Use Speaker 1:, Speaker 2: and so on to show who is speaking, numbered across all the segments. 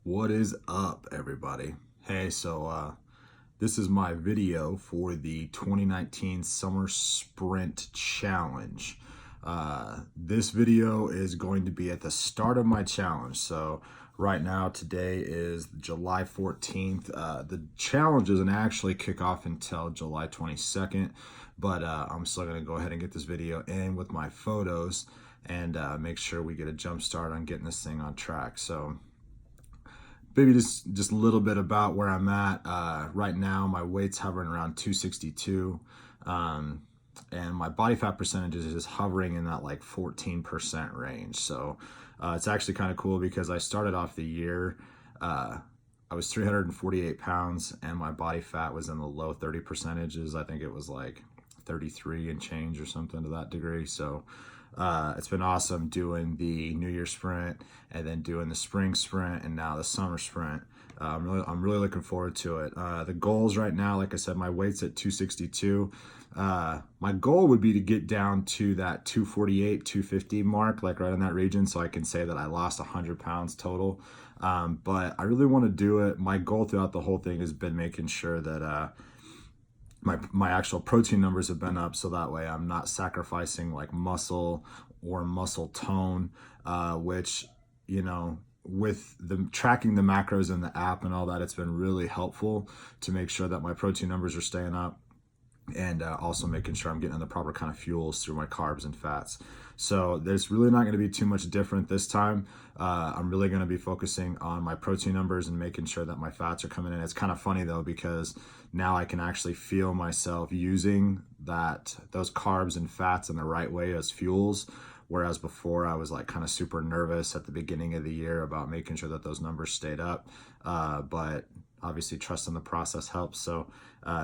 Speaker 1: What is up, everybody? Hey, this is my video for the 2019 Summer Sprint Challenge. This video is going to be at the start of my challenge. So right now, today is July 14th. The challenge doesn't actually kick off until July 22nd, but I'm still going to go ahead and get this video in with my photos and make sure we get a jump start on getting this thing on track. So maybe just a little bit about where I'm at. Right now, my weight's hovering around 262, and my body fat percentage is hovering in that like 14% range. So it's actually kind of cool because I started off the year, I was 348 pounds, and my body fat was in the low 30 percentages. I think it was like 33 and change or something to that degree. So it's been awesome doing the New Year sprint and then doing the spring sprint and now the summer sprint. I'm really looking forward to it. The goals right now, like I said, my weight's at 262. My goal would be to get down to that 248, 250 mark, like right in that region, so I can say that I lost 100 pounds total. But I really want to do it. My goal throughout the whole thing has been making sure that my actual protein numbers have been up, so that way I'm not sacrificing like muscle or muscle tone, which, you know, with the tracking the macros in the app and all that, it's been really helpful to make sure that my protein numbers are staying up, and also making sure I'm getting the proper kind of fuels through my carbs and fats. So there's really not going to be too much different this time. I'm really going to be focusing on my protein numbers and making sure that my fats are coming in. It's kind of funny though, because now I can actually feel myself using those carbs and fats in the right way as fuels. Whereas before I was like kind of super nervous at the beginning of the year about making sure that those numbers stayed up. But obviously trusting the process helps. So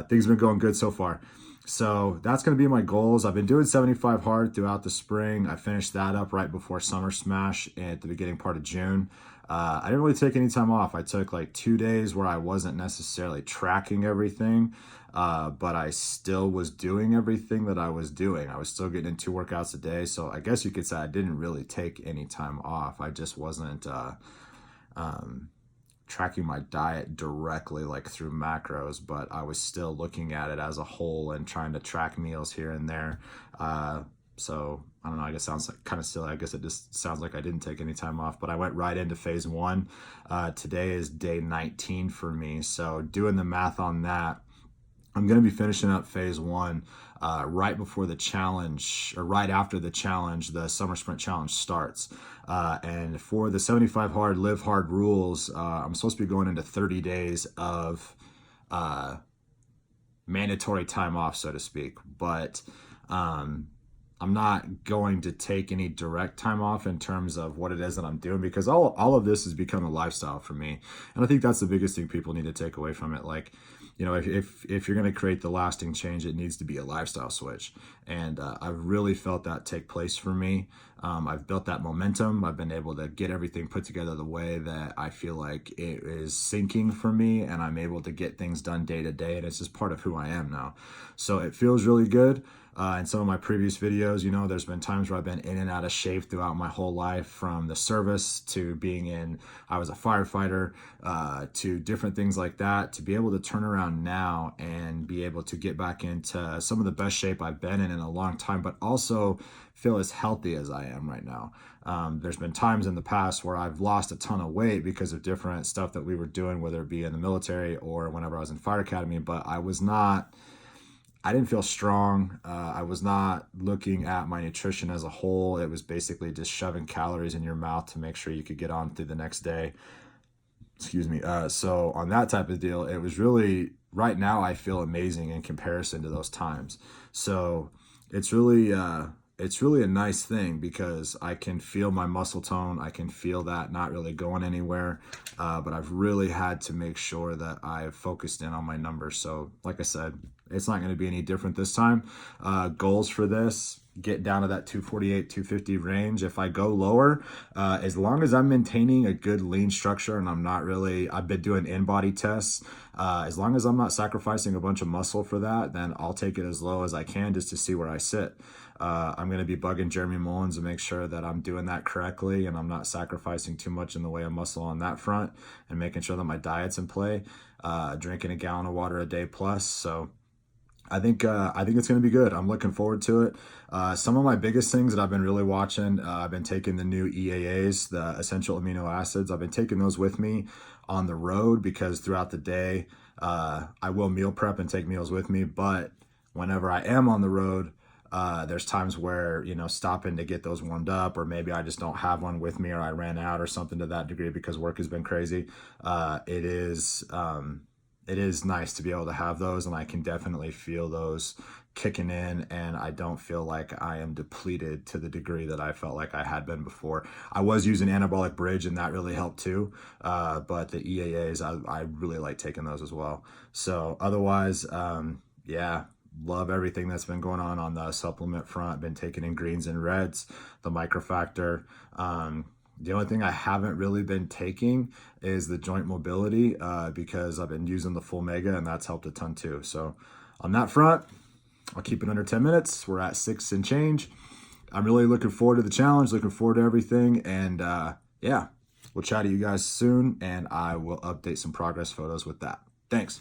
Speaker 1: things have been going good so far. So that's going to be my goals. I've been doing 75 hard throughout the spring. I finished that up right before Summer Smash at the beginning part of June. I didn't really take any time off. I took like 2 days where I wasn't necessarily tracking everything, but I still was doing everything that I was doing. I was still getting in 2 workouts a day. So I guess you could say I didn't really take any time off. I just wasn't tracking my diet directly like through macros, but I was still looking at it as a whole and trying to track meals here and there. So I don't know, I guess it sounds like kind of silly. I guess it just sounds like I didn't take any time off, but I went right into phase 1. Today is day 19 for me. So doing the math on that, I'm going to be finishing up phase 1 right before the challenge, or right after the challenge, the Summer Sprint Challenge starts. And for the 75 hard, live hard rules, I'm supposed to be going into 30 days of mandatory time off, so to speak. But I'm not going to take any direct time off in terms of what it is that I'm doing, because all of this has become a lifestyle for me. And I think that's the biggest thing people need to take away from it. Like, you know, if you're going to create the lasting change, it needs to be a lifestyle switch. And I've really felt that take place for me. I've built that momentum. I've been able to get everything put together the way that I feel like it is syncing for me, and I'm able to get things done day to day, and it's just part of who I am now. So it feels really good. In some of my previous videos, you know, there's been times where I've been in and out of shape throughout my whole life, from the service to I was a firefighter, to different things like that. To be able to turn around now and be able to get back into some of the best shape I've been in a long time, but also feel as healthy as I am right now. There's been times in the past where I've lost a ton of weight because of different stuff that we were doing, whether it be in the military or whenever I was in fire academy, but I didn't feel strong. I was not looking at my nutrition as a whole. It was basically just shoving calories in your mouth to make sure you could get on through the next day. Excuse me. So on that type of deal, it was really, right now I feel amazing in comparison to those times. So it's really a nice thing, because I can feel my muscle tone. I can feel that not really going anywhere. But I've really had to make sure that I've focused in on my numbers. So like I said, it's not going to be any different this time. Goals for this: get down to that 248, 250 range. If I go lower, as long as I'm maintaining a good lean structure and I've been doing in-body tests, as long as I'm not sacrificing a bunch of muscle for that, then I'll take it as low as I can just to see where I sit. I'm going to be bugging Jeremy Mullins to make sure that I'm doing that correctly and I'm not sacrificing too much in the way of muscle on that front, and making sure that my diet's in play, drinking a gallon of water a day plus. So I think it's going to be good. I'm looking forward to it. Some of my biggest things that I've been really watching, I've been taking the new EAAs, the essential amino acids. I've been taking those with me on the road because throughout the day, I will meal prep and take meals with me. But whenever I am on the road, there's times where, stopping to get those warmed up, or maybe I just don't have one with me, or I ran out or something to that degree because work has been crazy. It is nice to be able to have those, and I can definitely feel those kicking in, and I don't feel like I am depleted to the degree that I felt like I had been before. I was using Anabolic Bridge, and that really helped too, but the EAAs, I really like taking those as well. So otherwise, yeah, love everything that's been going on the supplement front. I've been taking in greens and reds, the microfactor. The only thing I haven't really been taking is the joint mobility, because I've been using the full mega, and that's helped a ton too. So on that front, I'll keep it under 10 minutes. We're at 6 and change. I'm really looking forward to the challenge, looking forward to everything. And yeah, we'll chat to you guys soon, and I will update some progress photos with that. Thanks.